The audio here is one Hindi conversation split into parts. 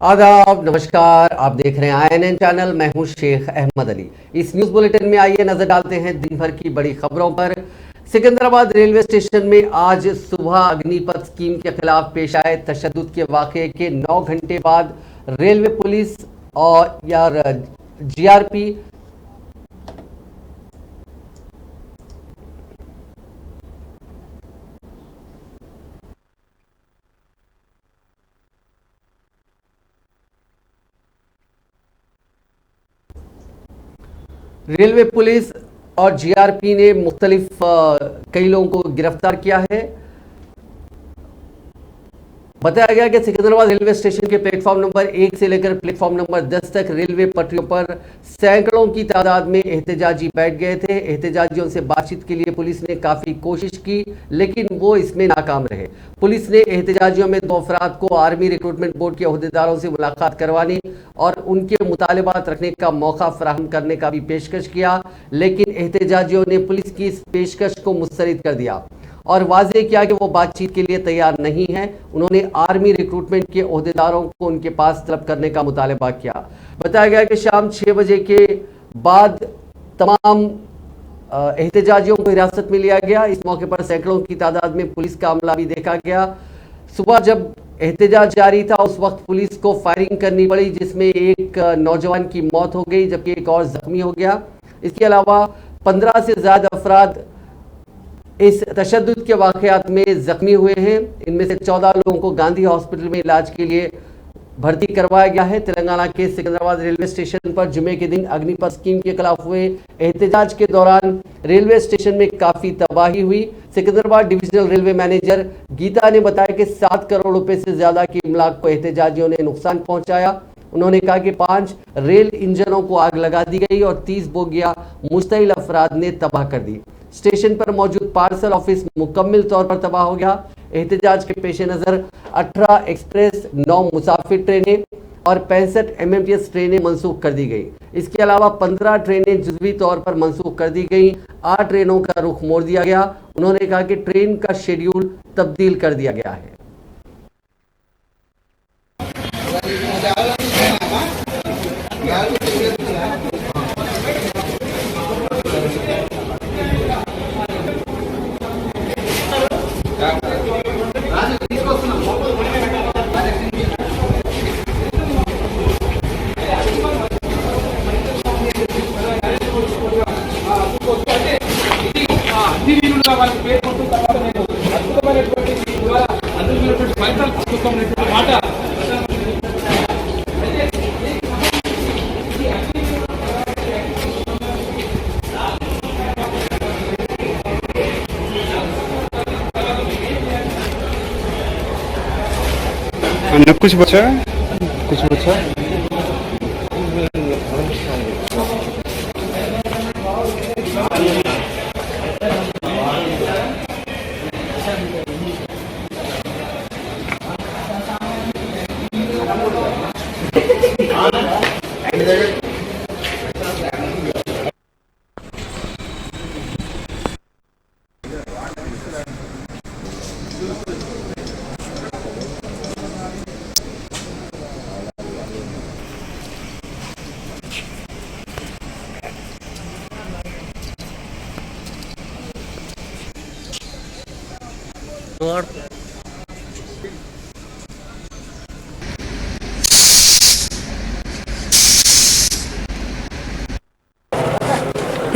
आदाब, नमस्कार। आप देख रहे हैं INN चैनल। मैं हूं शेख अहमद अली। इस न्यूज बुलेटिन में आइए नजर डालते हैं दिन भर की बड़ी खबरों पर। सिकंदराबाद रेलवे स्टेशन में आज सुबह अग्निपथ स्कीम के खिलाफ पेश आए तशद्दुद के वाकये के 9 घंटे बाद रेलवे पुलिस और GRP रेलवे पुलिस और GRP ने मुख्तलिफ कई लोगों को गिरफ्तार किया है। बताया गया कि सिकंदराबाद रेलवे स्टेशन के प्लेटफॉर्म नंबर 1 से लेकर प्लेटफॉर्म नंबर 10 तक रेलवे पटरियों पर सैकड़ों की तादाद में एहतजाजी बैठ गए थे। एहतजाजियों से बातचीत के लिए पुलिस ने काफ़ी कोशिश की, लेकिन वो इसमें नाकाम रहे। पुलिस ने एहतजाजियों में 2 अफराद को आर्मी रिक्रूटमेंट बोर्ड के अहदेदारों से मुलाकात करवाने और उनके मुतालबात रखने का मौका फराहम करने का भी पेशकश किया, लेकिन एहतजाजियों ने पुलिस की इस पेशकश को मुस्तरद कर दिया और वाज़ेह किया कि वो बातचीत के लिए तैयार नहीं है। उन्होंने आर्मी रिक्रूटमेंट के ओहदेदारों को उनके पास तलब करने का मुतालबा किया। बताया गया कि शाम 6 बजे के बाद तमाम एहतजाजियों को हिरासत में लिया गया। इस मौके पर सैकड़ों की तादाद में पुलिस का अमला भी देखा गया। सुबह जब एहतजाज जारी था उस वक्त पुलिस को फायरिंग करनी पड़ी, जिसमें एक नौजवान की मौत हो गई जबकि एक और जख्मी हो गया। इसके अलावा 15 से ज़्यादा अफराद इस तशद्दुद के वाक़यात में ज़ख्मी हुए हैं। इनमें से 14 लोगों को गांधी हॉस्पिटल में इलाज के लिए भर्ती करवाया गया है। तेलंगाना के सिकंदराबाद रेलवे स्टेशन पर जुमे के दिन अग्निपथ स्कीम के खिलाफ हुए एहतजाज के दौरान रेलवे स्टेशन में काफ़ी तबाही हुई। Secunderabad divisional railway manager Geeta ने बताया कि 7 करोड़ रुपए से ज़्यादा की इमलाक को एहतजाजियों ने नुकसान पहुँचाया। उन्होंने कहा कि 5 रेल इंजनों को आग लगा दी गई और 30 बोगियां मुश्तइल अफराद ने तबाह कर दी। स्टेशन पर मौजूद पार्सल ऑफिस मुकम्मल तौर पर तबाह हो गया। एहतजाज के पेश नज़र 18 एक्सप्रेस, 9 मुसाफिर ट्रेनें और 65 MMTS ट्रेनें मनसूख कर दी गई। इसके अलावा 15 ट्रेनें जुज़वी तौर पर मनसूख कर दी गई। 8 ट्रेनों का रुख मोड़ दिया गया। उन्होंने कहा कि ट्रेन का शेड्यूल तब्दील कर दिया गया है। कुछ बचा है, कुछ बचा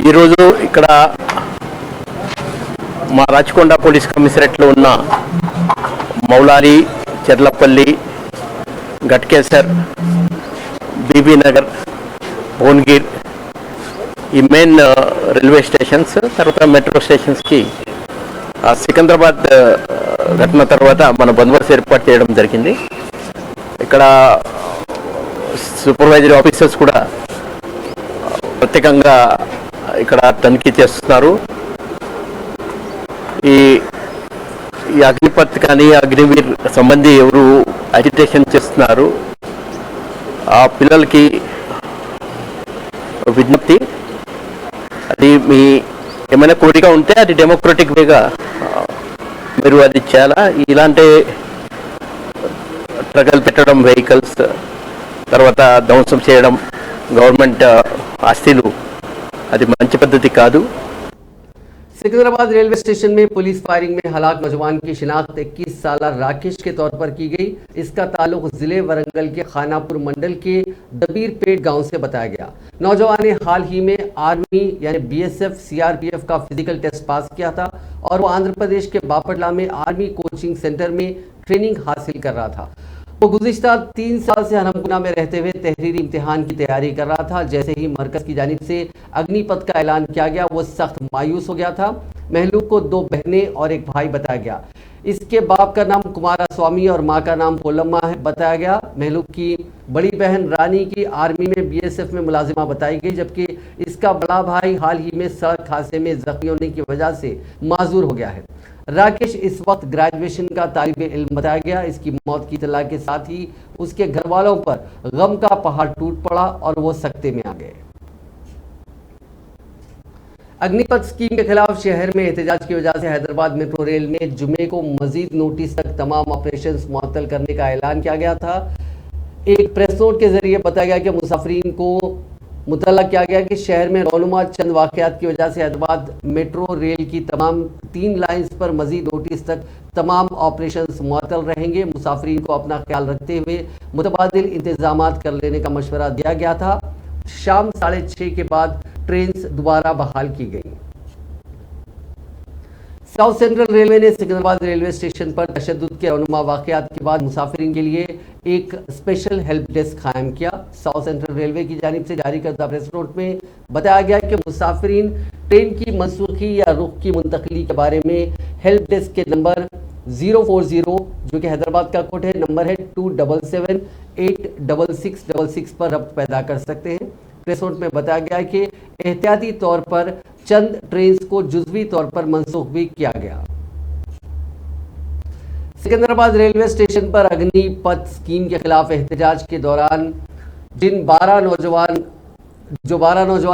ఈరోజు ఇక్కడ మా రాచకొండ పోలీస్ కమిషనరేట్లో ఉన్న మౌలాలి, చెర్లపల్లి, గట్కేసర్, బీబీ నగర్, భువనగిర్ ఈ మెయిన్ రైల్వే స్టేషన్స్, తర్వాత మెట్రో స్టేషన్స్కి సికింద్రాబాద్ ఘటన తర్వాత మన బందోబస్తు ఏర్పాటు చేయడం జరిగింది. ఇక్కడ సూపర్వైజరీ ఆఫీసర్స్ కూడా ప్రత్యేకంగా ఇక్కడ తనిఖీ చేస్తున్నారు. ఈ అగ్నిపత్ కానీ అగ్నివీర్ సంబంధి ఎవరు అజిటేషన్ చేస్తున్నారు ఆ పిల్లలకి విజ్ఞప్తి, అది మీ ఏమైనా కోరిక ఉంటే అది డెమోక్రటిక్ వేగా మీరు అది చేయాలా. ఇలాంటి ట్రగల్ పెట్టడం వెహికల్స్ తర్వాత ధ్వంసం చేయడం గవర్నమెంట్ ఆస్తులు అది మంచి పద్ధతి కాదు. सिकंदराबाद रेलवे स्टेशन में पुलिस फायरिंग में हलाक नौजवान की शिनाख्त 21 साल राकेश के तौर पर की गई। इसका ताल्लुक जिले वरंगल के खानापुर मंडल के दबीरपेट गांव से बताया गया। नौजवान ने हाल ही में आर्मी यानी बीएसएफ सीआरपीएफ का फिजिकल टेस्ट पास किया था और वो आंध्र प्रदेश के बापटला में आर्मी कोचिंग सेंटर में ट्रेनिंग हासिल कर रहा था। वो गुज़िश्ता 3 साल से हरमकुना में रहते हुए तहरीरी इम्तिहान की तैयारी कर रहा था। जैसे ही मरकज की जानिब से अग्निपथ का ऐलान किया गया वो सख्त मायूस हो गया था। महलूक को 2 बहनें और एक भाई बताया गया। इसके बाप का नाम कुमारा स्वामी और माँ का नाम पोलम्मा है बताया गया। महलूक की बड़ी बहन रानी की आर्मी में बीएसएफ में मुलाजिमा बताई गई, जबकि इसका बड़ा भाई हाल ही में सड़क हादसे में जख्मी होने की वजह से माजूर हो गया है। राकेश इस वक्त ग्रेजुएशन का तालिब इल्म बताया गया। इसकी मौत की इत्तला के साथ ही उसके घर वालों पर गम का पहाड़ टूट पड़ा और वो सकते में आ गए। अग्निपथ स्कीम के खिलाफ शहर में एहतजाज की वजह से हैदराबाद मेट्रो रेल में जुमे को मजीद नोटिस तक तमाम ऑपरेशन मुअत्तल करने का ऐलान किया गया था। एक प्रेस नोट के जरिए बताया गया कि मुसाफिरीन को मुतल्ला किया गया कि शहर में रौनुमा चंद वाक़यात की वजह से हैदराबाद मेट्रो रेल की तमाम 3 लाइन्स पर मजीद नोटिस तक तमाम ऑपरेशन मुअत्तल रहेंगे। मुसाफिरीन को अपना ख्याल रखते हुए मुतबादिल इंतजाम कर लेने का मशवरा दिया गया था। शाम 6:30 के बाद ट्रेन दोबारा बहाल की गई। साउथ सेंट्रल रेलवे ने सिकंदराबाद रेलवे स्टेशन पर तशद्दुद के रौनुमा वाक़यात के बाद मुसाफिरीन के लिए एक स्पेशल हेल्प डेस्क कायम किया। साउथ सेंट्रल रेलवे की जानिब से जारी करदा प्रेस नोट में बताया गया कि मुसाफिरीन ट्रेन की मनसूखी या रुख की मुंतकली के बारे में हेल्प डेस्क के नंबर 040 जो कि हैदराबाद का कोड है, नंबर है 277-86666 पर रब्त पैदा कर सकते हैं। प्रेस नोट में बताया गया कि एहतियाती तौर पर चंद ट्रेन को जुज़वी तौर पर मनसूख भी किया गया। सिकंदराबाद रेलवे स्टेशन पर अग्निपथ स्कीम के खिलाफ एहतजाज के दौरान जिन 12 नौजवान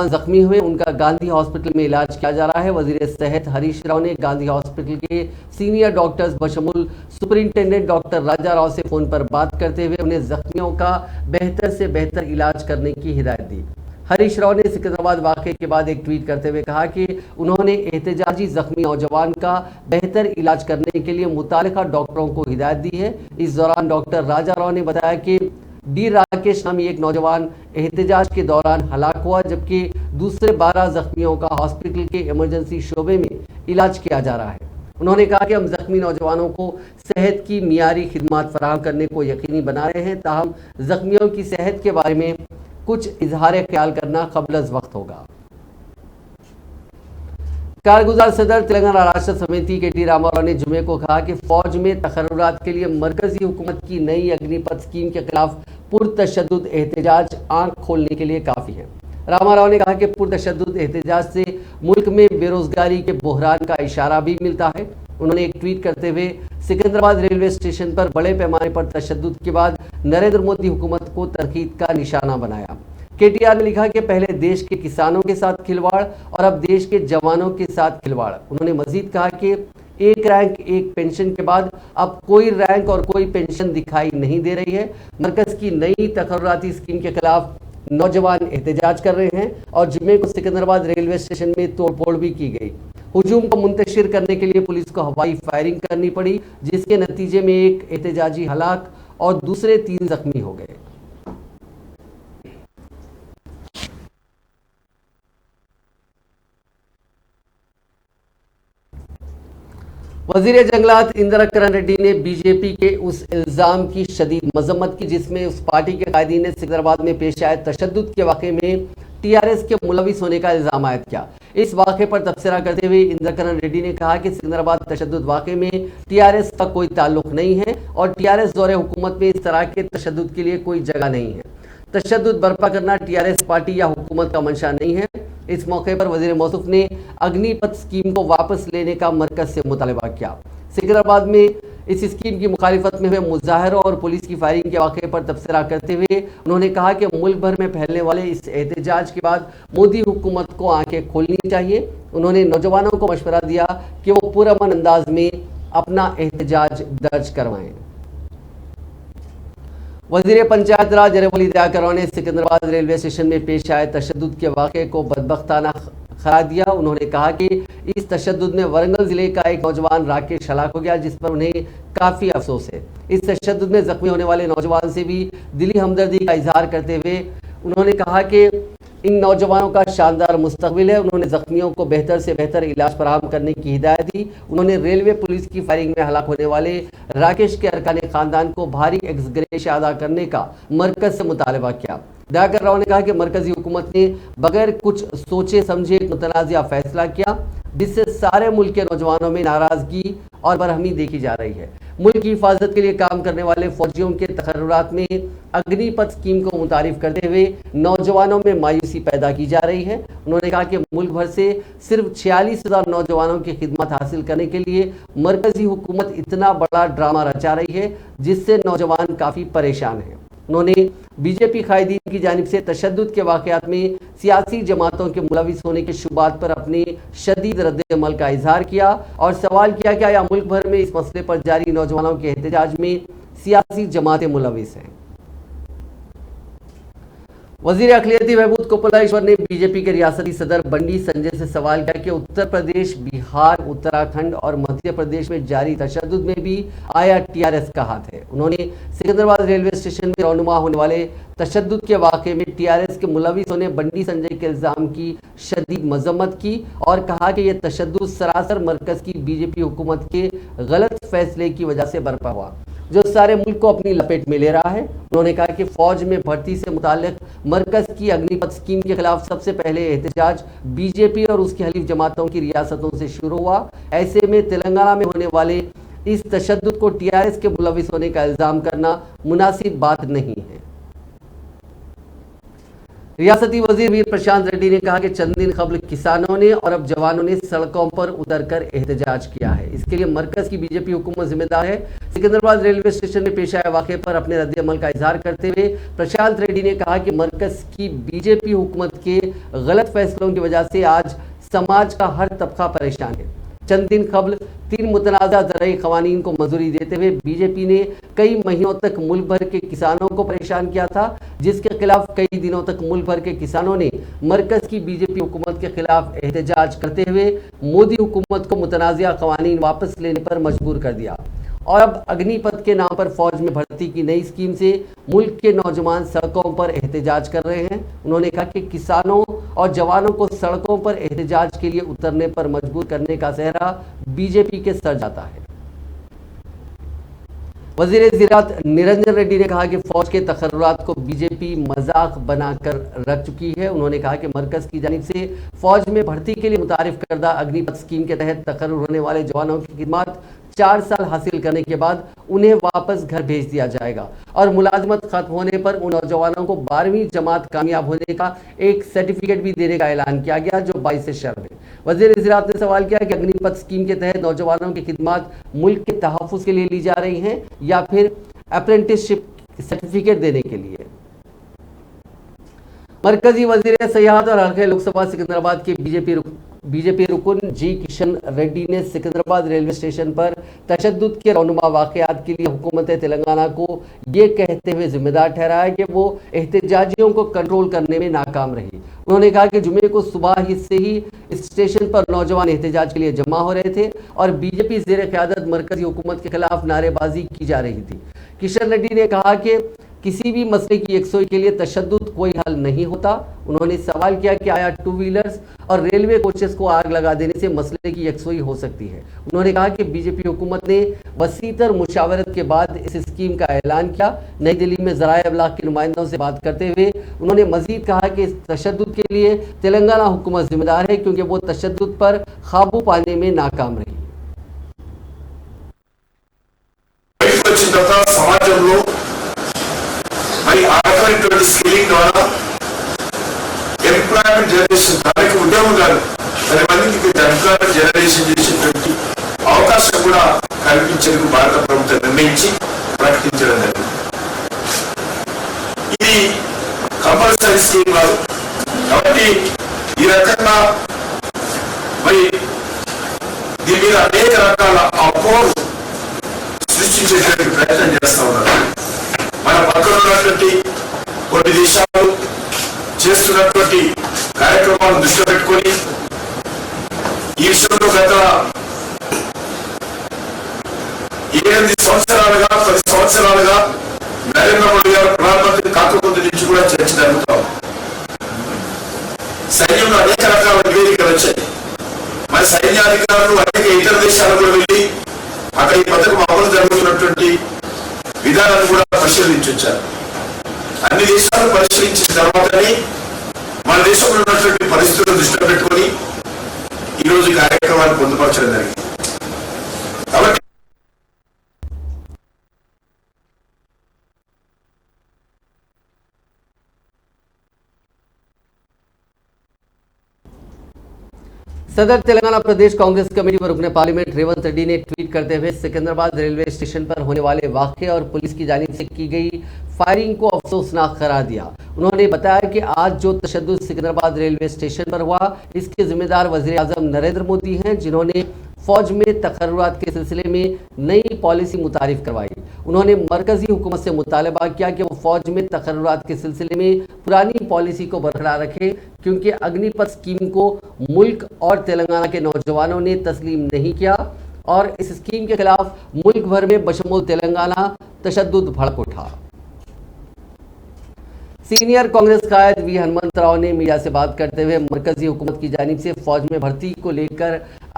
जख्मी हुए उनका गांधी हॉस्पिटल में इलाज किया जा रहा है। वजीर सेहत हरीश राव ने गांधी हॉस्पिटल के सीनियर डॉक्टर्स बशमुल सुपरिंटेंडेंट डॉक्टर राजा राव से फ़ोन पर बात करते हुए उन्हें जख्मियों का बेहतर से बेहतर इलाज करने की हिदायत दी। हरीश राव ने सिकंदराबाद वाक़े के बाद एक ट्वीट करते हुए कहा कि उन्होंने एहतजाजी जख्मी नौजवान का बेहतर इलाज करने के लिए मुतालिका डॉक्टरों को हिदायत दी है। इस दौरान डॉक्टर राजा राव ने बताया कि डी राकेश नामी एक नौजवान एहतजाज के दौरान हलाक हुआ, जबकि दूसरे 12 जख्मियों का हॉस्पिटल के इमरजेंसी शोबे में इलाज किया जा रहा है। उन्होंने कहा कि हम जख्मी नौजवानों को सेहत की मियारी खिदमात फराहम करने को यकीनी बना रहे हैं, ताहम जख्मियों की सेहत के बारे में कुछ इजहार ख्याल करना क़ब्ल वक्त होगा। कारगुजार सदर तेलंगाना राष्ट्र समिति के टी रामाराव ने जुमे को कहा कि फौज में तकर्रुरात के लिए मरकजी हुकूमत की नई अग्निपथ स्कीम के खिलाफ पुरतशद्दुद एहतजाज आंख खोलने के लिए काफ़ी है। रामाराव ने कहा कि पुरतशद्दुद एहतजाज से मुल्क में बेरोजगारी के बहरान का इशारा भी मिलता है। उन्होंने एक ट्वीट करते हुए सिकंदराबाद रेलवे स्टेशन पर बड़े पैमाने पर तशद्दुद के बाद नरेंद्र मोदी हुकूमत को तनकीद का निशाना बनाया। केटीआर ने लिखा कि पहले देश के किसानों के साथ खिलवाड़ और अब देश के जवानों के साथ खिलवाड़। उन्होंने मजीद कहा कि एक रैंक एक पेंशन के बाद अब कोई रैंक और कोई पेंशन दिखाई नहीं दे रही है। मरकज की नई तकर्रुराती स्कीम के खिलाफ नौजवान एहतजाज कर रहे हैं और जुमे को सिकंदराबाद रेलवे स्टेशन में तोड़फोड़ भी की गई। हुजूम को मुंतशिर करने के लिए पुलिस को हवाई फायरिंग करनी पड़ी, जिसके नतीजे में एक एहतजाजी हलाक और दूसरे 3 जख्मी हो गए। वजीर जंगलात इंदिरा किरण रेड्डी ने बीजेपी के उस इल्ज़ाम की शदीद मजम्मत की जिसमें उस पार्टी के कायदीन ने सिकंदराबाद में पेश आए तशद्दुद के वाक़े में टीआरएस के मुलविस होने का इल्ज़ाम आयद किया। इस वाक़े पर तबसरा करते हुए इंदिरा किरण रेड्डी ने कहा कि सिकंदराबाद तशद्दुद वाक़े में टीआरएस का कोई ताल्लुक नहीं है और टीआरएस दौरे हुकूमत में इस तरह के तशद्दुद के लिए कोई जगह नहीं है। तशद्दुद बर्पा करना टीआरएस पार्टी या हुकूमत का मंशा नहीं है। इस मौके पर वज़ीर मौसूफ ने अग्निपथ स्कीम को वापस लेने का मरकज से मुतालबा किया। सिकंदराबाद में इस स्कीम की मुखालिफत में हुए मुजाहरों और पुलिस की फायरिंग के वाक़े पर तबसरा करते हुए उन्होंने कहा कि मुल्क भर में फैलने वाले इस एहतजाज के बाद मोदी हुकूमत को आंखें खोलनी चाहिए। उन्होंने नौजवानों को मशवरा दिया कि वो पुरअमन अंदाज में अपना एहतजाज दर्ज करवाएं। वजीर पंचायत राज अरवली दयाकर राव ने सिकंदराबाद रेलवे स्टेशन में पेश आए तशद्दुद के वाक़े को बदबख्ताना करार दिया। उन्होंने कहा कि इस तशद्दुद में वरंगल जिले का एक नौजवान राकेश हलाक हो गया, जिस पर उन्हें काफ़ी अफसोस है। इस तशद्दुद में जख्मी होने वाले नौजवान से भी दिली हमदर्दी का इजहार करते हुए उन्होंने कहा कि इन नौजवानों का शानदार मुस्तकबिल है। उन्होंने जख्मियों को बेहतर से बेहतर इलाज फराहम करने की हिदायत दी। उन्होंने रेलवे पुलिस की फायरिंग में हलाक होने वाले राकेश के अरकान खानदान को भारी एक्सग्रेशिया अदा करने का मरकज से मुतालबा किया। दयाकर राव ने कहा कि मरकजी हुकूमत ने बगैर कुछ सोचे समझे एक मुतनाज़िया फैसला किया, जिससे सारे मुल्क के नौजवानों में नाराज़गी और बरहमी देखी जा रही है। मुल्क की हिफाजत के लिए काम करने वाले फौजियों के तकर्रुरात में अग्निपथ स्कीम को मुतारिफ करते हुए नौजवानों में मायूसी पैदा की जा रही है। उन्होंने कहा कि मुल्क भर से सिर्फ 46,000 नौजवानों की खिदमत हासिल करने के लिए मरकजी हुकूमत इतना बड़ा ड्रामा रचा रही है, जिससे नौजवान काफ़ी परेशान हैं। उन्होंने बीजेपी कायदीन की जानिब से तशद्दुद के वाक़यात में सियासी जमातों के मुलविस होने के शुबात पर अपने शदीद रद्द-ए-अमल का इजहार किया और सवाल किया कि आया मुल्क भर में इस मसले पर जारी नौजवानों के एहतजाज में सियासी जमातें मुलविस हैं। वजीर अखिलती महमूद कुपलाईश्वर ने बीजेपी के रियासती सदर बंडी संजय से सवाल किया कि उत्तर प्रदेश, बिहार, उत्तराखंड और मध्य प्रदेश में जारी तशद्दुद में भी आया टीआरएस का हाथ है। उन्होंने सिकंदराबाद रेलवे स्टेशन में रौनुमा होने वाले तशद्दुद के वाक़े में टीआरएस के मुलविस होने बंडी संजय के इल्ज़ाम की शदीद मजम्मत की और कहा कि यह तशद्दुद सरासर मरकज़ की बीजेपी हुकूमत के गलत फैसले की वजह से बरपा हुआ, जो सारे मुल्क को अपनी लपेट में ले रहा है। उन्होंने कहा कि फौज में भर्ती से मुताल्लिक मरकज़ की अग्निपथ स्कीम के खिलाफ सबसे पहले एहतजाज बीजेपी और उसकी हलीफ जमातों की रियासतों से शुरू हुआ। ऐसे में तेलंगाना में होने वाले इस तशद्दुद को टीआरएस के मुलविस होने का इल्ज़ाम करना मुनासिब बात नहीं है। रियासती वजीर वीर प्रशांत रेड्डी ने कहा कि चंद दिन कबल किसानों ने और अब जवानों ने सड़कों पर उतरकर एहतजाज किया है। इसके लिए मरकज की बीजेपी हुकूमत जिम्मेदार है। सिकंदराबाद रेलवे स्टेशन में पेश आए वाक़े पर अपने रद्द-ए-अमल का इजहार करते हुए प्रशांत रेड्डी ने कहा कि मरकज की बीजेपी हुकूमत के गलत फैसलों की वजह से आज समाज का हर तबका परेशान है। चंद दिन कबल 3 मुतनाज़ा ज़राई क़वानीन को मंजूरी देते हुए बीजेपी ने कई महीनों तक मुल्क भर के किसानों को परेशान किया था, जिसके खिलाफ कई दिनों तक मुल्क भर के किसानों ने मरकज़ की बीजेपी हुकूमत के खिलाफ एहतजाज करते हुए मोदी हुकूमत को मुतनाज़िया क़वानीन वापस लेने पर मजबूर कर दिया। और अब अग्निपथ के नाम पर फौज में भर्ती की नई स्कीम से मुल्क के नौजवान सड़कों पर एहतजाज कर रहे हैं। उन्होंने कहा कि किसानों और जवानों को सड़कों पर एहतजाज के लिए उतरने पर मजबूर करने का सेहरा बीजेपी के सर जाता है। वज़ीर ज़राअत निरंजन रेड्डी ने कहा कि फौज के तकर्रुरात को बीजेपी मजाक बनाकर रख चुकी है। उन्होंने कहा कि मरकज़ की जानिब से फौज में भर्ती के लिए मुतारिफ करदा अग्निपथ स्कीम के तहत तकर्रुर होने वाले जवानों की खिदमत 4 साल हासिल करने के बाद उन्हें वापस घर भेज दिया जाएगा और मुलाजमत खत्म होने पर उन नौजवानों को 12वीं जमात कामयाब होने का एक सर्टिफिकेट भी देने का ऐलान किया गया, जो बाइस शर्म है। वज़ीर ज़राअत ने सवाल किया कि अग्निपथ स्कीम के तहत नौजवानों की खिदमत मुल्क के तहफ़्फ़ुज़ के लिए ली जा रही हैं या फिर अप्रेंटिसशिप सर्टिफिकेट देने के लिए। मरकजी वजीर सयाहत और हल्के लोकसभा सिकंदराबाद के बीजेपी रुकन जी किशन रेड्डी ने सिकंदराबाद रेलवे स्टेशन पर तशद्दुद के रौनुमा वाक़यात के लिए हुकूमत तेलंगाना को ये कहते हुए जिम्मेदार ठहराया कि वो एहतजाजियों को कंट्रोल करने में नाकाम रही। उन्होंने कहा कि जुमे को सुबह से ही स्टेशन पर नौजवान एहतजाज के लिए जमा हो रहे थे और बीजेपी ज़ेर क़यादत मरकजी हुकूमत के खिलाफ नारेबाजी की जा रही थी। किशन रेड्डी ने कहा कि किसी भी मसले की यकसोई के लिए तशद्दुद कोई हल नहीं होता। उन्होंने सवाल किया कि आया 2 व्हीलर्स और रेलवे कोचेस को आग लगा देने से मसले की यकसोई हो सकती है। उन्होंने कहा कि बीजेपी हुकूमत ने वसीतर मुशावरत के बाद इस स्कीम का ऐलान किया। नई दिल्ली में ज़राए अबलाग के नुमाइंदों से बात करते हुए उन्होंने मजीद कहा कि इस तशद्दुद के लिए तेलंगाना हुकूमत जिम्मेदार है, क्योंकि वो तशद्दुद पर काबू पाने में नाकाम रही। మరి ఆడటువంటి స్కిల్లింగ్ ద్వారా ఎంప్లాయ్మెంట్ జనరేషన్ దానికి ఉద్యోగాలు 10 మందికి ఎంప్లాయ్మెంట్ జనరేషన్ చేసేటువంటి అవకాశం కూడా కల్పించేందుకు భారత ప్రభుత్వం నిర్ణయించి ప్రకటించడం జరిగింది. ఇది కంపల్సరీ స్కీమ్ కాదు కాబట్టి ఈ రకంగా మరి దీని మీద అనేక రకాల అపోహలు సృష్టించేటువంటి ప్రయత్నం చేస్తూ ఉన్నారు. మన పక్కన 8 సంవత్సరాలుగా 10 సంవత్సరాలుగా నరేంద్ర మోడీ గారు ప్రధానమంత్రి కాకముందు నుంచి కూడా చర్చ జరుగుతా ఉంది. సైన్యంలో అనేక రకాల నివేదికలు వచ్చాయి. మరి సైన్యాధికారులు అనేక ఇతర దేశాలకు వెళ్ళి అక్కడ ఈ పథకం అమలు జరుగుతున్నటువంటి విధానాన్ని కూడా పరిశీలించొచ్చారు. అన్ని దేశాలు పరిశీలించిన తర్వాతనే మన దేశంలో ఉన్నటువంటి పరిస్థితులను దృష్టిలో పెట్టుకొని ఈ రోజు ఈ కార్యక్రమాన్ని పొందుపరచడం జరిగింది. కాబట్టి सदर तेलंगाना प्रदेश कांग्रेस कमेटी व रुकने पार्लियामेंट रेवंत रेड्डी ने ट्वीट करते हुए सिकंदराबाद रेलवे स्टेशन पर होने वाले वाक़े और पुलिस की जानिब से की गई फायरिंग को अफसोसनाक करार दिया। उन्होंने बताया कि आज जो तशद्दुद सिकंदराबाद रेलवे स्टेशन पर हुआ, इसके जिम्मेदार वज़ीर आज़म नरेंद्र मोदी हैं, जिन्होंने फौज में तकर्रुरात के सिलसिले में नई पॉलिसी मुतारिफ करवाई। उन्होंने मरकजी हुकूमत से मुतालबा किया कि वो फौज में तकर्रुरात के सिलसिले में पुरानी पॉलिसी को बरकरार रखे, क्योंकि अग्निपथ स्कीम को मुल्क और तेलंगाना के नौजवानों ने तस्लीम नहीं किया और इस स्कीम के खिलाफ मुल्क भर में बशमूल तेलंगाना तशद्दुद भड़क उठा। सीनियर कांग्रेस कायद वी हनुमंत राव ने मीडिया से बात करते हुए मरकजी हुकूमत की जानिब से फौज में भर्ती को लेकर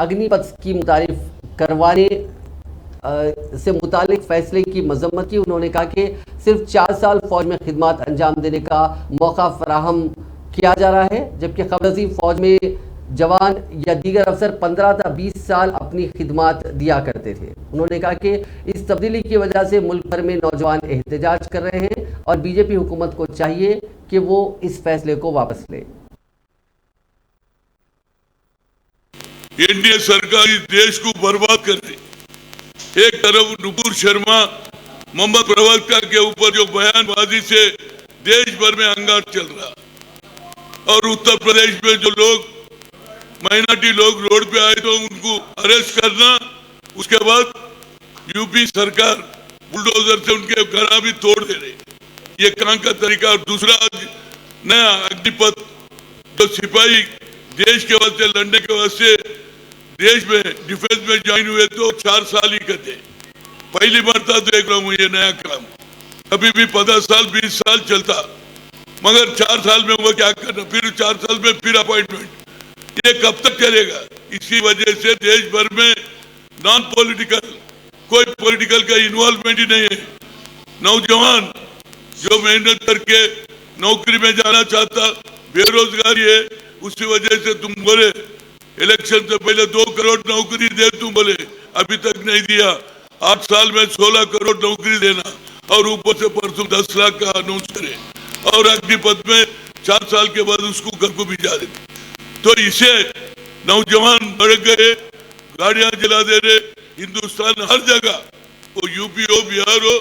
अग्निपथ स्कीम मुतारिफ करवाने से मुतालिक फैसले की मजम्मत की। उन्होंने कहा कि सिर्फ 4 साल फौज में खिदमत अंजाम देने का मौका फराहम किया जा रहा है, जबकि कबरजी फौज में जवान या दीगर अफसर 15 से 20 साल अपनी खिदमत दिया करते थे। उन्होंने कहा कि इस तब्दीली की वजह से मुल्क भर में नौजवान एहतजाज कर रहे हैं और बीजेपी हुकूमत को चाहिए कि वो इस फैसले को वापस ले। एनडीए सरकार इस देश को बर्बाद कर रही। एक तरफ नुपुर शर्मा मोहम्मद प्रवक्ता के ऊपर जो बयानबाजी से देश भर में हंगामा चल रहा, और उत्तर प्रदेश में जो लोग माइनॉरिटी लोग रोड पे आए तो उनको अरेस्ट करना, उसके बाद यूपी सरकार बुलडोजर से उनके घर भी तोड़ दे रही। ये काम का तरीका। और दूसरा नया अग्निपथ, जो सिपाही देश के वास्ते लड़ने के वास्ते देश में डिफेंस में ज्वाइन हुए तो 4 साल ही करते। पहली बार था देख रहा हूँ ये नया काम। अभी भी 15 साल 20 साल चलता, मगर 4 साल में वो क्या करना, फिर 4 साल में फिर अपॉइंटमेंट। ये कब तक चलेगा? इसी वजह से देश भर में नॉन पॉलिटिकल, कोई पॉलिटिकल का इन्वॉल्वमेंट ही नहीं है। नौजवान जो मेहनत करके नौकरी में जाना चाहता, बेरोजगारी है, उसी वजह से तुम बोले इलेक्शन से पहले 2 करोड़ नौकरी दे, तुम बोले अभी तक नहीं दिया। 8 साल में 16 करोड़ नौकरी देना और ऊपर से परसों 10 लाख का अनाउंस करे, और अग्निपथ में 4 साल के बाद उसको घर को भिजा दे। तो इसे नौजवान बढ़ गए, गाड़ियां जला दे रहे। हिंदुस्तान हर जगह, वो यूपी हो, बिहार हो,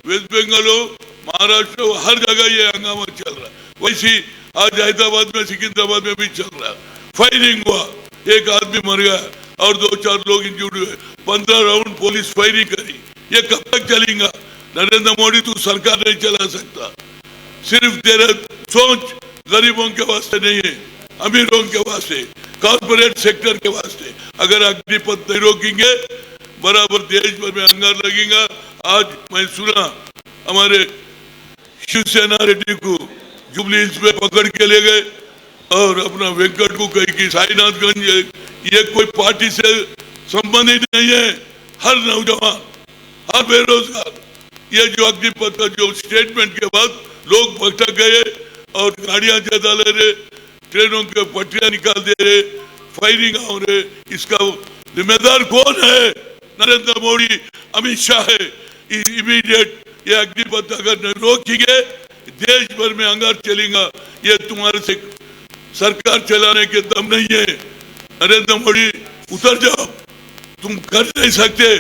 वेस्ट बंगाल हो, महाराष्ट्र हो, हर जगह ये हंगामा चल रहा है। वैसी आज हैदराबाद में, सिकंदराबाद में भी चल रहा है। फायरिंग हुआ, एक आदमी मर गया और 2-4 लोग इंजर्ड हुए। 15 राउंड पुलिस फायरिंग करी। ये कब तक चलेगा? नरेंद्र मोदी तू सरकार नहीं चला सकता। सिर्फ तेरा सोच गरीबों के वास्ते नहीं है, अमीरों के वास्ते, कॉर्पोरेट सेक्टर के वास्ते। अगर अग्निपथ नहीं रोकेंगे, बराबर देश भर में अंगार लगेगा। आज मैं सुना हमारे शिवसेना रेड्डी को जुबली हिल्स में पकड़ के ले गए और अपना वेंकट को कही कि साईनाथगंज, ये कोई पार्टी से संबंधित नहीं है। हर नौजवान, हर बेरोजगार, ये जो अग्निपथ का जो स्टेटमेंट के बाद लोग भटक गए और गाड़ियां जला ले रहे, ट्रेनों के पटरियां निकाल दे रहे, फायरिंग हो रहे। इसका जिम्मेदार कौन है? नरेंद्र मोदी, अमित शाह है। इमीडिएट ये अग्निपथ अगर नहीं रोकेंगे, देश भर में अंगार चलेगा। ये तुम्हारे से सरकार चलाने के दम नहीं है। नरेंद्र मोदी उतर जाओ, तुम कर नहीं सकते।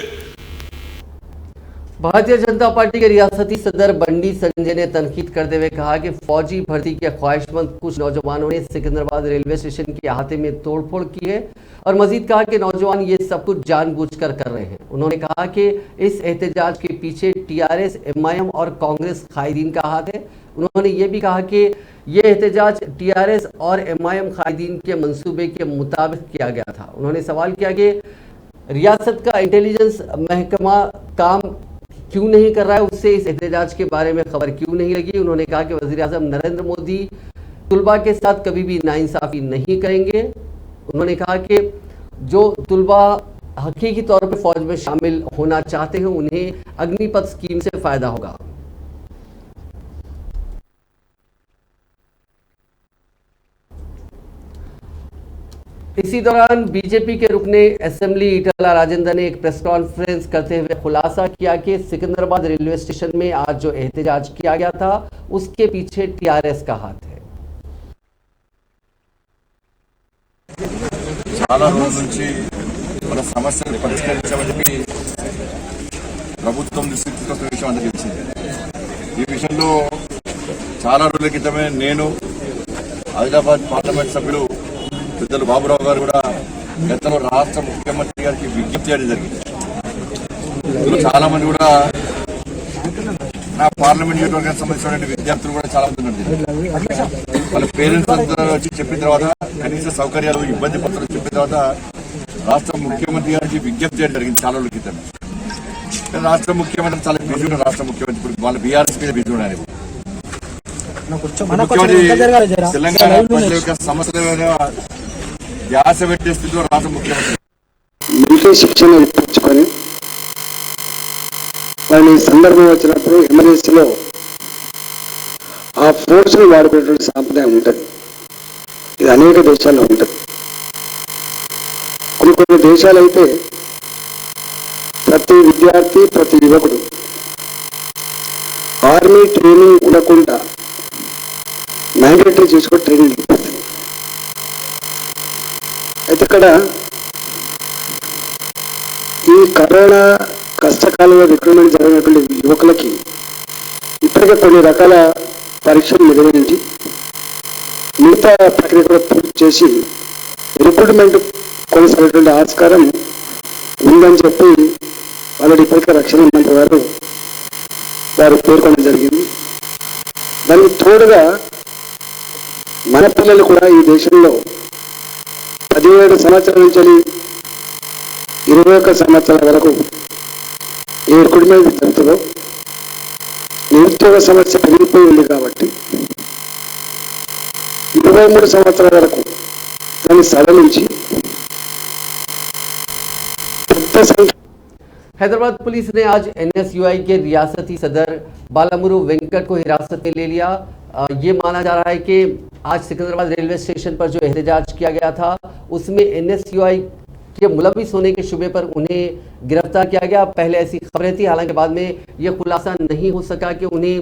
भारतीय जनता पार्टी के रियासती सदर बंडी संजय ने तनकीद करते हुए कहा कि फौजी भर्ती के ख्वाहिशमंद कुछ नौजवानों ने सिकंदराबाद रेलवे स्टेशन के अहाते में तोड़फोड़ की है और मजीद कहा कि नौजवान ये सब कुछ जानबूझकर कर रहे हैं। उन्होंने कहा कि इस एहतजाज के पीछे टीआरएस, एमआईएम और कांग्रेस कायदीन का हाथ है। उन्होंने ये भी कहा कि ये एहतजाज टीआरएस और एमआईएम कायदीन के मंसूबे के मुताबिक किया गया था। उन्होंने सवाल किया कि रियासत का इंटेलिजेंस महकमा काम क्यों नहीं कर रहा है, उससे इस एहतजाज के बारे में खबर क्यों नहीं लगी। उन्होंने कहा कि वज़ीर आज़म नरेंद्र मोदी तुलबा के साथ कभी भी नाइंसाफ़ी नहीं करेंगे। उन्होंने कहा कि जो तुलबा हकीकी तौर पर फौज में शामिल होना चाहते हैं उन्हें अग्निपथ स्कीम से फ़ायदा होगा। इसी दौरान बीजेपी के रुकने असेंबली ईटला राजेंद्र ने एक प्रेस कॉन्फ्रेंस करते हुए खुलासा किया कि सिकंदराबाद रेलवे स्टेशन में आज जो एहतजाज किया गया था उसके पीछे टीआरएस का हाथ है। చాలా రోజుల నుంచి మన సమస్యలు పరిష్కరించామని చెప్పి ప్రభుత్వం దృష్టికి తీసుకొస్తున్న విషయం అందరికీ తెలిసిందే. ఈ విషయంలో చాలా రోజుల క్రితమే నేను ఆదిలాబాద్ పార్లమెంట్ సభ్యులు పెద్దలు బాబురావు గారు కూడా గతంలో రాష్ట్ర ముఖ్యమంత్రి గారికి విజ్ఞప్తి చేయడం జరిగింది. ఇందులో చాలా మంది కూడా నా పార్లమెంట్ నియోజకవర్గానికి సంబంధించిన విద్యార్థులు కూడా చాలా మంది ఉన్నారు. వాళ్ళ పేరెంట్స్ అందరూ వచ్చి చెప్పిన తర్వాత కనీస సౌకర్యాలు ఇబ్బంది పత్రాలు చెప్పిన తర్వాత రాష్ట్ర ముఖ్యమంత్రి గారికి విజ్ఞప్తి చేయడం జరిగింది చాలా రోజుల క్రితం. రాష్ట్ర ముఖ్యమంత్రి చాలా బిజీ ఉన్నారు. రాష్ట్ర ముఖ్యమంత్రి ఇప్పుడు వాళ్ళ బీఆర్ఎస్ మీద బిజీ ఉన్నారు. తెలంగాణ ప్రజల యొక్క సమస్యల మీద ధ్యాస పెట్టే స్థితిలో రాష్ట్ర ముఖ్యమంత్రి మిలిటరీ శిక్షణ ఇప్పించుకొని వారిని సందర్భం వచ్చినప్పుడు ఎమర్జెన్సీలో ఆ ఫోర్స్ను వాడుకునేటువంటి సాంప్రదాయం ఉంటుంది. ఇది అనేక దేశాల్లో ఉంటుంది. కొన్ని దేశాలు అయితే ప్రతి విద్యార్థి ప్రతి యువకుడు ఆర్మీ ట్రైనింగ్ ఉండకుండా మ్యాండేటరీ చేసుకొని ట్రైనింగ్ ఇప్పిస్తుంది. అయితే ఇక్కడ ఈ కరోనా కష్టకాలంలో రిక్రూట్మెంట్ జరిగినటువంటి యువకులకి ఇప్పటికే కొన్ని రకాల పరీక్షలు నిర్వహించి మిగతా ప్రక్రియ కూడా పూర్తి చేసి రిక్రూట్మెంట్ కొనసాగేటువంటి ఆస్కారం ఉందని చెప్పి ఆల్రెడీ ఇప్పటికే రక్షణ మంత్రి గారు పేర్కొనడం జరిగింది. దానికి తోడుగా మన పిల్లలు కూడా ఈ దేశంలో 17 సంవత్సరాల నుంచి 21 సంవత్సరాల వరకు ఏ రిక్రూట్మెంట్ జరుగుతుందో నిరుద్యోగ సమస్య పెరిగిపోయి ఉంది కాబట్టి 23 సంవత్సరాల వరకు దాన్ని సడలించి పెద్ద సంఖ్య हैदराबाद पुलिस ने आज एनएसयूआई के रियासती सदर बालामुरु वेंकट को हिरासत में ले लिया। ये माना जा रहा है कि आज सिकंदराबाद रेलवे स्टेशन पर जो एहतजाज किया गया था उसमें एनएसयूआई के मुलविस होने के शुबे पर उन्हें गिरफ्तार किया गया। पहले ऐसी खबरें थी, हालांकि बाद में यह खुलासा नहीं हो सका कि उन्हें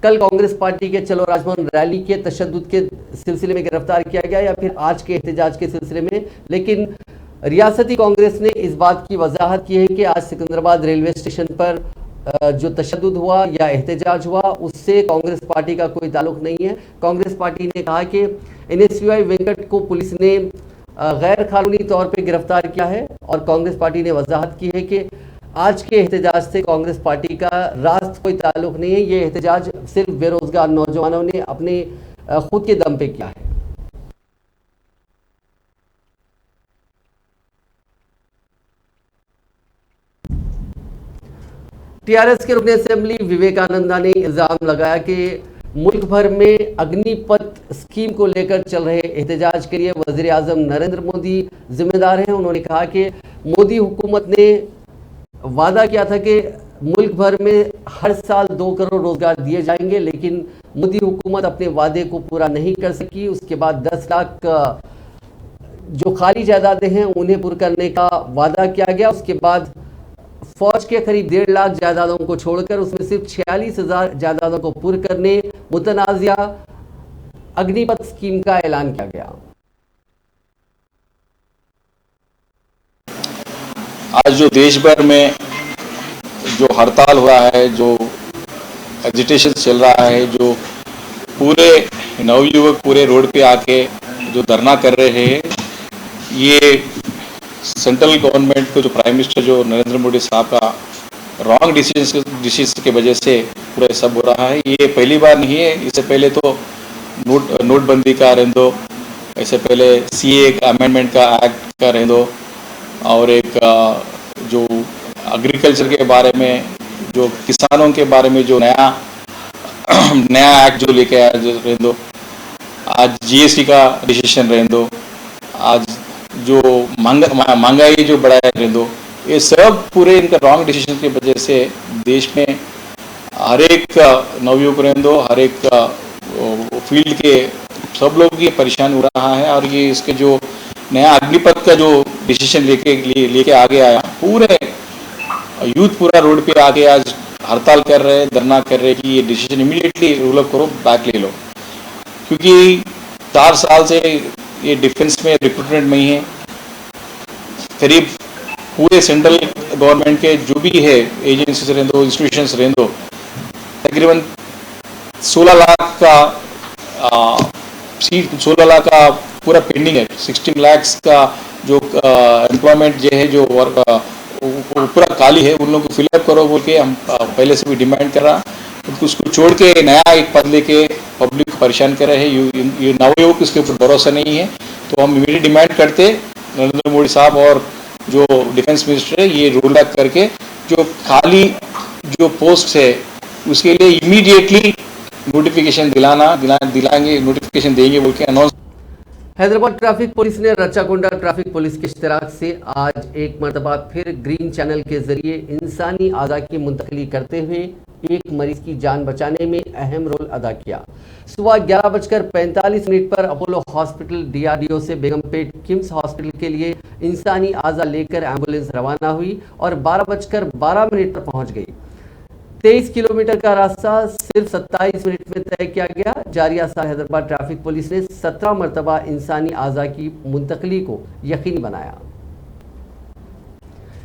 कल कांग्रेस पार्टी के चलो राजभवन रैली के तशद्दुद के सिलसिले में गिरफ्तार किया गया या फिर आज के एहतजाज के सिलसिले में। लेकिन रियासती कांग्रेस ने इस बात की वजाहत की है कि आज सिकंदराबाद रेलवे स्टेशन पर जो तशद्दुद हुआ या एहतजाज हुआ उससे कांग्रेस पार्टी का कोई ताल्लुक नहीं है। कांग्रेस पार्टी ने कहा कि एनएसयूआई वेंकट को पुलिस ने गैर कानूनी तौर पर गिरफ्तार किया है और कांग्रेस पार्टी ने वजाहत की है कि आज के एहतजाज से कांग्रेस पार्टी का रास्त कोई ताल्लुक नहीं है। ये एहतजाज सिर्फ बेरोजगार नौजवानों ने अपने खुद के दम पे किया है। टीआरएस के रुकने असेंबली विवेकानंदा ने इल्जाम लगाया कि मुल्क भर में अग्निपथ स्कीम को लेकर चल रहे एहतजाज के लिए वज़ीर आज़म नरेंद्र मोदी जिम्मेदार हैं। उन्होंने कहा कि मोदी हुकूमत ने वादा किया था कि मुल्क भर में हर साल 2 करोड़ रोजगार दिए जाएंगे, लेकिन मोदी हुकूमत अपने वादे को पूरा नहीं कर सकी। उसके बाद 10 लाख जो खाली जायदादें हैं उन्हें पूरा करने का वादा किया गया। उसके बाद फौज के करीब 1.5 लाख जायदादों को छोड़कर उसमें सिर्फ 46,000 जायदादों को पूर्ण करने मुतनाज़िया अग्निपथ स्कीम का ऐलान किया गया। आज जो देश भर में जो हड़ताल हुआ है, जो एजिटेशन चल रहा है, जो पूरे नवयुवक पूरे रोड पे आके जो धरना कर रहे हैं, ये सेंट्रल गवर्नमेंट को जो प्राइम मिनिस्टर जो नरेंद्र मोदी साहब का रॉन्ग डिसीजन की वजह से पूरा सब हो रहा है। ये पहली बार नहीं है, इससे पहले तो नोटबंदी का रहने दो, इससे पहले सीए का अमेंडमेंट का एक्ट का रहने दो, और एक जो एग्रीकल्चर के बारे में, जो किसानों के बारे में जो नया एक्ट जो लेके आया जो रेंदो, आज जीएसटी का डिसीजन रेंदो, आज जो महंगाई जो बढ़ाया रेंदो, ये सब पूरे इनका रॉन्ग डिसीजन की वजह से देश में हर एक नवयुवक रेंदो, हर एक फील्ड के सब लोग ये परेशान हो रहा है। और ये इसके जो नया अग्निपथ का जो डिसीजन लेके आगे आया, पूरे यूथ पूरा रोड पे आके आज हड़ताल कर रहे हैं, धरना कर रहे हैं कि ये डिसीजन इमीडिएटली रूल अप करो, बैक ले लो। क्योंकि 4 साल से ये डिफेंस में रिक्रूटमेंट में ही है। करीब पूरे सेंट्रल गवर्नमेंट के जो भी है एजेंसीज रेंदो, इंस्टीट्यूशंस रेंदो, तकरीबन 16 लाख का सीट, 16 लाख का पूरा पेंडिंग है। 16 लाख का जो एम्प्लॉयमेंट जो है, जो वर्क पूरा खाली है, उन लोगों को फिलअप करो बोल के हम पहले से भी डिमांड कर रहा। उसको छोड़ के नया एक पद लेके पब्लिक को परेशान कर रहे हैं। ये नवयुवक इसके ऊपर भरोसा नहीं है, तो हम इमीडिएट डिमांड करते नरेंद्र मोदी साहब और जो डिफेंस मिनिस्टर है, ये रोल बैक करके जो खाली जो पोस्ट है उसके लिए इमीडिएटली नोटिफिकेशन दिलाएंगे, नोटिफिकेशन देंगे बोल के अनाउंस। हैदराबाद ट्रैफिक पुलिस ने रच्चाकुंडा ट्रैफिक पुलिस के इश्तराक से आज एक मरतबा फिर ग्रीन चैनल के जरिए इंसानी आज़ा की मुंतकली करते हुए एक मरीज की जान बचाने में अहम रोल अदा किया। सुबह 11:45 पर अपोलो हॉस्पिटल डीआरडीओ से बेगमपेट किम्स हॉस्पिटल के लिए इंसानी आज़ा लेकर एम्बुलेंस रवाना हुई और 12:12 पर पहुंच गई। 23 किलोमीटर का रास्ता सिर्फ 27 मिनट में तय किया गया। जारिया साल हैदराबाद ट्रैफिक पुलिस ने 17 मरतबा इंसानी आज़ा की मुंतकली को यकीनी बनाया।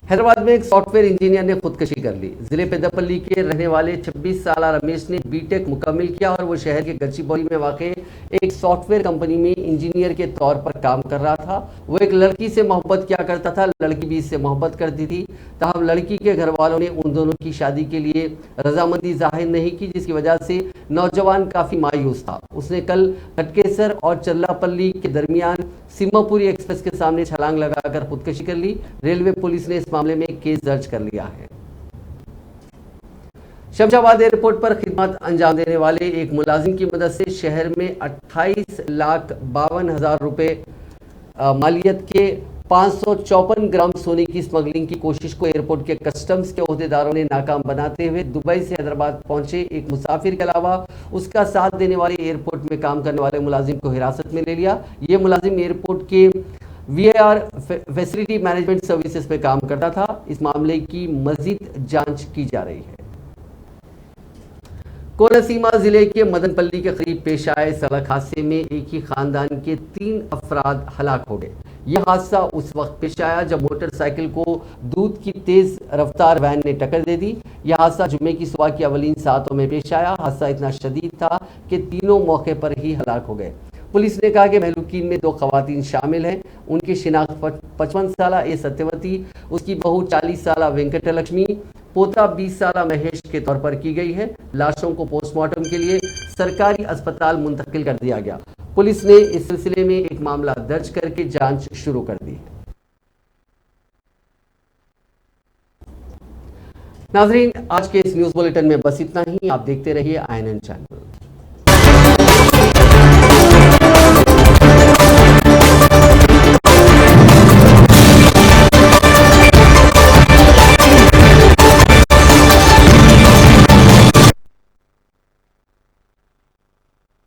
हैदराबाद में एक सॉफ्टवेयर इंजीनियर ने खुदकशी कर ली। जिले पेद्दापल्ली के रहने वाले 26 साल रमेश ने बीटेक मुकम्मल किया और वो शहर के गच्चीबौली में वाक़े एक सॉफ्टवेयर कंपनी में इंजीनियर के तौर पर काम कर रहा था। वो एक लड़की से मोहब्बत किया करता था, लड़की भी इससे मोहब्बत करती थी। तब लड़की के घर वालों ने उन दोनों की शादी के लिए रजामंदी जाहिर नहीं की, जिसकी वजह से नौजवान काफ़ी मायूस था। उसने कल खटकेसर और चल्लापल्ली के दरमियान सिम्हापुरी एक्सप्रेस के सामने छलांग लगाकर खुदकशी कर ली। रेलवे पुलिस ने इस मामले में केस दर्ज कर लिया है। शमशाबाद एयरपोर्ट पर खिदमत अंजाम देने वाले एक मुलाजिम की मदद से शहर में 28,52,000 रुपए मालियत के 554 ग्राम सोने की स्मगलिंग की कोशिश को एयरपोर्ट के कस्टम्स के ओहदेदारों ने नाकाम बनाते हुए दुबई से हैदराबाद पहुंचे एक मुसाफिर के अलावा उसका साथ देने वाले एयरपोर्ट में काम करने वाले मुलाजिम को हिरासत में ले लिया। ये मुलाजिम एयरपोर्ट के VAR फैसिलिटी मैनेजमेंट सर्विसेज में काम करता था। इस मामले की मजीद जांच की जा रही है। कोनसीमा जिले के मदनपल्ली के करीब पेश आए सड़क हादसे में एक ही खानदान के 3 अफराद हलाक हो गए। यह हादसा उस वक्त पेश आया जब मोटरसाइकिल को दूध की तेज रफ्तार वैन ने टक्कर दे दी। यह हादसा जुम्मे की सुबह की अवलीन सातों में पेश आया। हादसा इतना शदीद था कि तीनों मौके पर ही हलाक हो गए। पुलिस ने कहा कि महलूकीन में 2 खवातीन शामिल हैं। उनकी शिनाख्त 55 साला ए सत्यवती, उसकी बहू 40 साला वेंकटलक्ष्मी, पोता 20 साला महेश के तौर पर की गई है। लाशों को पोस्टमार्टम के लिए सरकारी अस्पताल मुंतकिल कर दिया गया। पुलिस ने इस सिलसिले में एक मामला दर्ज करके जांच शुरू कर दी है। नाजरीन, आज के इस न्यूज बुलेटिन में बस इतना ही। आप देखते रहिए INN चैनल।